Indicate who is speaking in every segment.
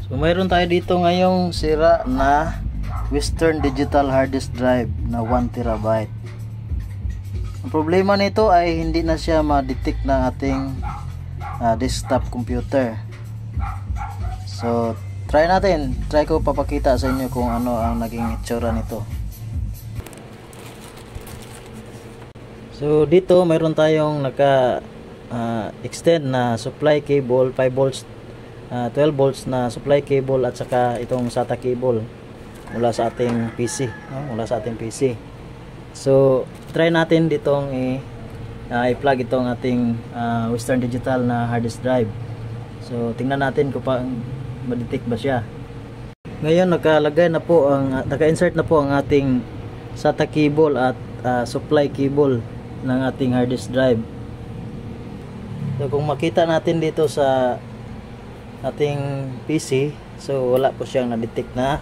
Speaker 1: So mayroon tayo dito ngayong sira na Western Digital hard disk drive na 1 terabyte. Ang problema nito ay hindi na siya ma-detect ng ating desktop computer. So try natin, ko papakita sa inyo kung ano ang naging itsura nito. So dito mayroon tayong naka extend na supply cable 5 volts 12 volts na supply cable at saka itong SATA cable mula sa ating PC, mula sa ating PC. So try natin ditong i-plug itong ating Western Digital na hard disk drive. So tingnan natin kung ma-detect ba siya. Ngayon naka-insert na po ang ating SATA cable at supply cable ng ating hard disk drive. So kung makita natin dito sa ating PC, so wala po siyang na-detect na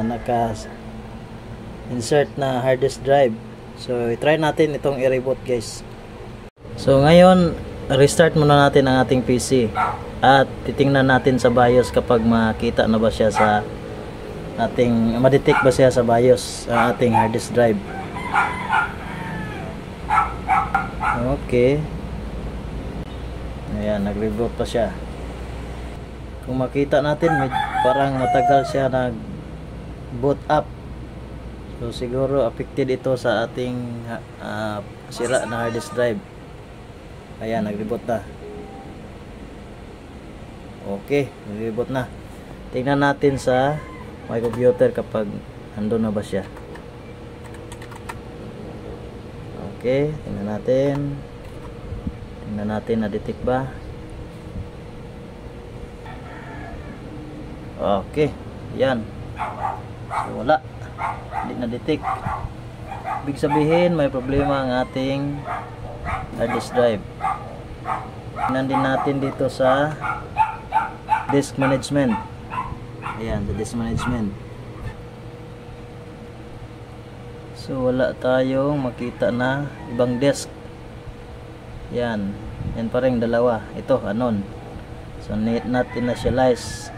Speaker 1: naka-insert na hard disk drive. So i-try natin itong i-reboot guys. So ngayon restart muna natin ang ating PC at titingnan natin sa BIOS kapag makita na ba siya sa ating, ma-detect ba siya sa BIOS ang ating hard disk drive. Okay, ayan, nag-reboot pa siya. Kung makita natin parang matagal siya nag-boot up. So siguro affected ito sa ating sira na hard disk drive. Ayan, nag-reboot na. Okay, nag-reboot na. Tingnan natin sa my computer kapag andun na ba siya. Okay, tingnan natin. Tingnan natin na-detect ba. Okay, yan. So, wala. Hindi na-detect. Ibig sabihin may problema ang ating hard disk drive. Tingnan din natin dito sa disk management. Ayan, the disk management. So wala tayong makita na ibang disk. Yan. Yan pa rin dalawa. Ito, anon. So not initialized.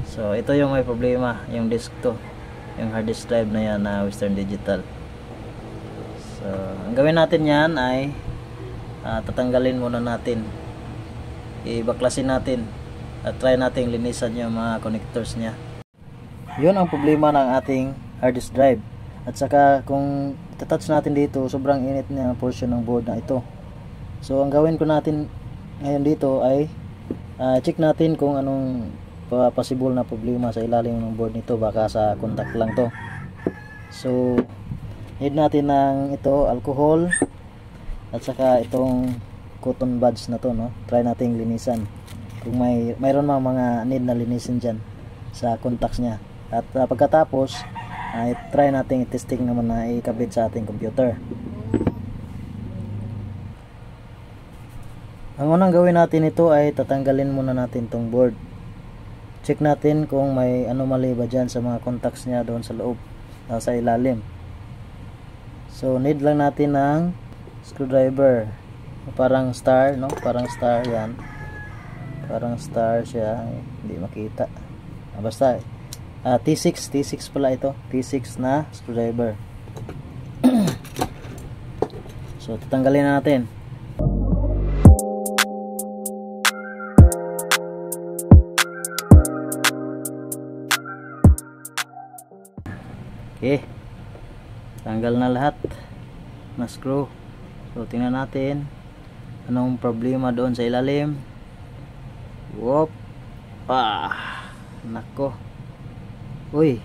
Speaker 1: So ito yung may problema, yung disk to, yung hard disk drive na yan na Western Digital. So ang gawin natin yan ay tatanggalin muna natin, ibaklasin natin at try natin linisan yung mga connectors nya. Yun ang problema ng ating hard disk drive. At saka kung touch natin dito, sobrang init na portion ng board na ito. So ang gawin ko natin ngayon dito ay check natin kung anong possible na problema sa ilalim ng board nito. Baka sa contact lang to. So need natin ng ito, alcohol at saka itong cotton buds na to, no? Try nating linisan kung mayroon mga need na linisin dyan sa contacts nya. At pagkatapos ay try nating i-testing naman na ikabit sa ating computer. Ang unang gawin natin ito ay tatanggalin muna natin tong board. Check natin kung may anomaly ba dyan sa mga contacts nya doon sa loob, sa ilalim. So need lang natin ng screwdriver, parang star, no? Parang star yan, parang star siya, hindi makita. Basta T6 pala ito, T6 na screwdriver. So tatanggalin na natin. Okay, tanggal na lahat na screw. So tingnan natin anong problema doon sa ilalim. Whoop, nako, uy,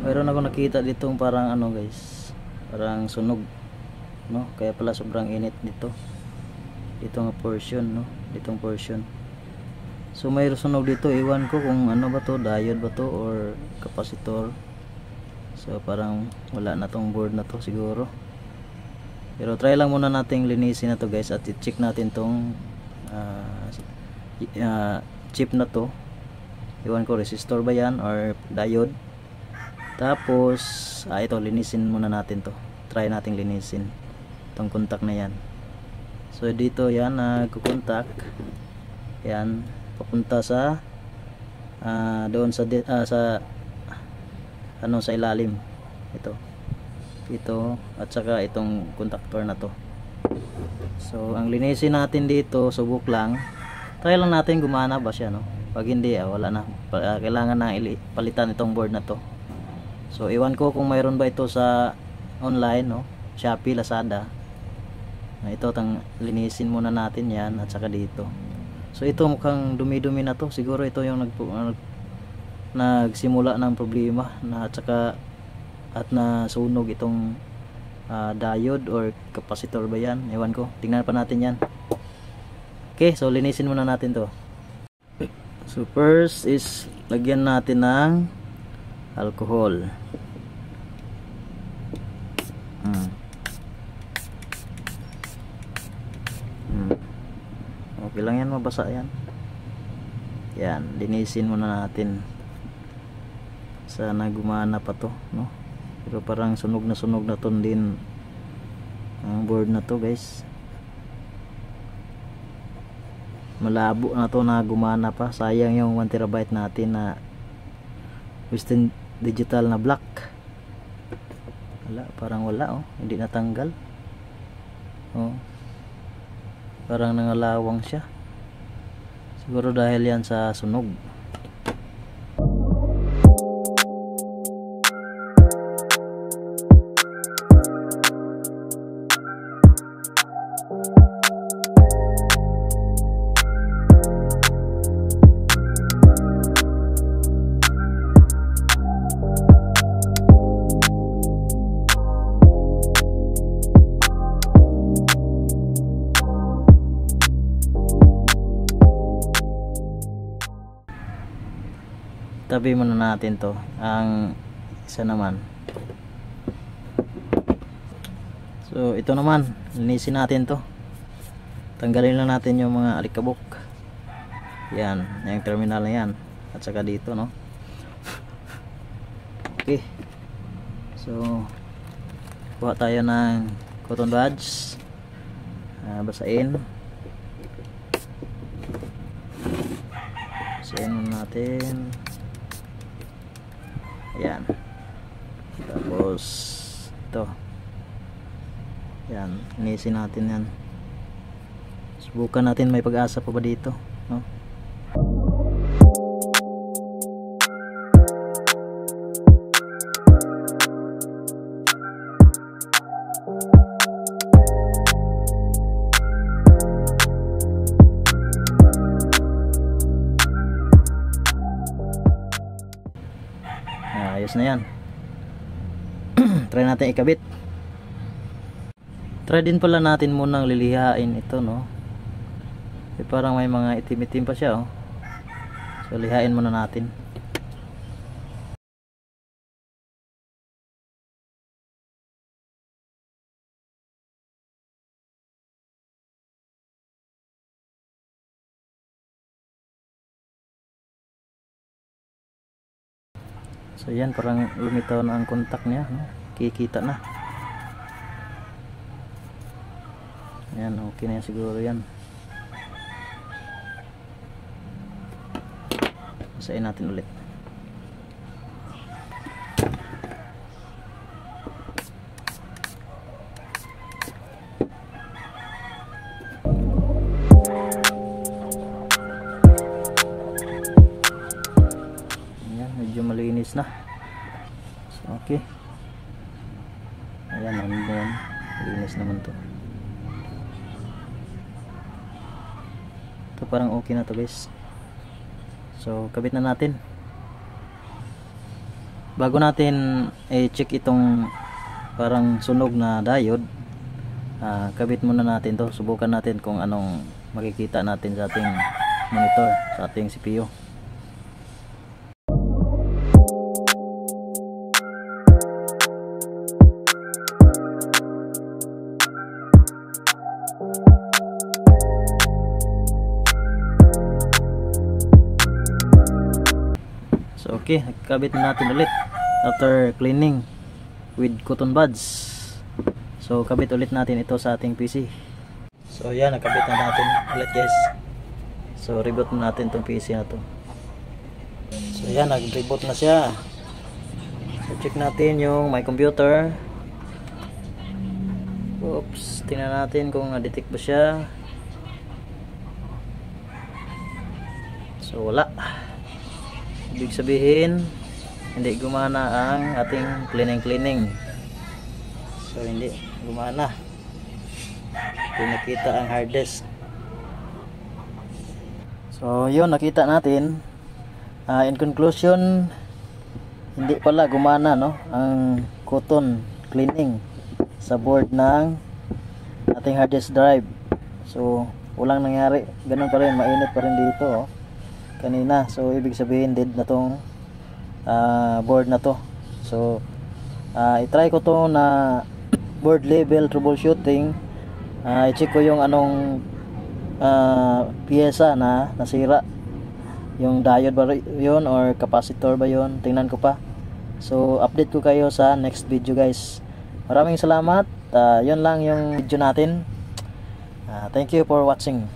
Speaker 1: mayroon ako nakita ditong parang ano guys, parang sunog, no? Kaya pala sobrang init dito, ditong portion, no? Ditong portion. So may sunog dito, iwan ko kung ano ba to, diode ba to or capacitor. So parang wala na tong board na to siguro. Pero try lang muna nating linisin na to guys at i-check natin tong chip na to. Iwan ko resistor ba yan or diode. Tapos ito, linisin muna natin to. Try nating linisin tong contact na yan. So dito yan nagko-contact yan papunta sa doon sa sa ano sa ilalim ito at saka itong contactor na to. So ang linisin natin dito, subok lang, try lang natin gumana ba siya, no? Pag hindi wala na, kailangan na palitan itong board na to. So iwan ko kung mayroon ba ito sa online, no? Shopee, Lazada. Ito linisin muna natin yan at saka dito. So ito mukhang dumi-dumi na to, siguro ito yung nagsimula ng problema na at nasunog itong diode or capacitor ba yan, ewan ko, tingnan pa natin yan. Okay, so linisin muna natin to. So first is lagyan natin ng alcohol. Okay lang yan, mabasa yan. Yan, linisin muna natin. Sana gumana pa to, no? Pero parang sunog na to din ang board na to, guys. Malabo na to na gumana pa. Sayang yung 1 terabyte natin na Western Digital na black. Parang wala, hindi natanggal. Parang nangalawang siya. Siguro dahil yan sa sunog. Tabi muna natin to. Ang isa naman, so ito naman linisin natin to. Tanggalin lang natin yung mga alikabok. Yan, yung terminal na yan at saka dito, no? Okay, so kuha tayo ng cotton buds, basahin muna natin. Ayan, tapos ito, yan, linisin natin yan. Subukan natin may pag-asa pa ba dito, no? Ayos na yan. Try natin ikabit. Try din pala natin munang lilihain ito, no? Parang may mga itim-itim pa siya, oh. So lihain muna natin. So yan, parang lumitaw na ang contact niya, no? Kikita na. Yan, okay na yan siguro yan. Basahin natin ulit. Medyo malinis na. So, okay. Ayan, nandun. Malinis naman to. Ito parang okay na to, guys. So kabit na natin. Bago natin i-check itong parang sunog na diode, kabit muna natin to. Subukan natin kung anong makikita natin sa ating monitor, sa ating CPU. So okay, kabit na natin ulit after cleaning with cotton buds. So kabit ulit natin ito sa ating PC. So So yan, nakabit na natin ulit guys. So reboot na natin tong PC na to. So yan, nag-reboot na siya. So check natin yung my computer. Oops, tingnan natin kung na-detect ba siya. So wala. Ibig sabihin hindi gumana ang ating cleaning. So hindi gumana. Hindi nakita ang hard disk. So yun, nakita natin. In conclusion, hindi pala gumana, no, ang cotton cleaning sa board ng ating hard disk drive. So walang nangyari, ganun pa rin, mainit pa rin dito kanina. So ibig sabihin dead na tong board na to. So i-try ko to na board level troubleshooting. I-check ko yung anong piyesa na nasira, yung diode ba yun or capacitor ba yun, tingnan ko pa. So update ko kayo sa next video guys. Maraming salamat. Yun lang yung video natin. Thank you for watching.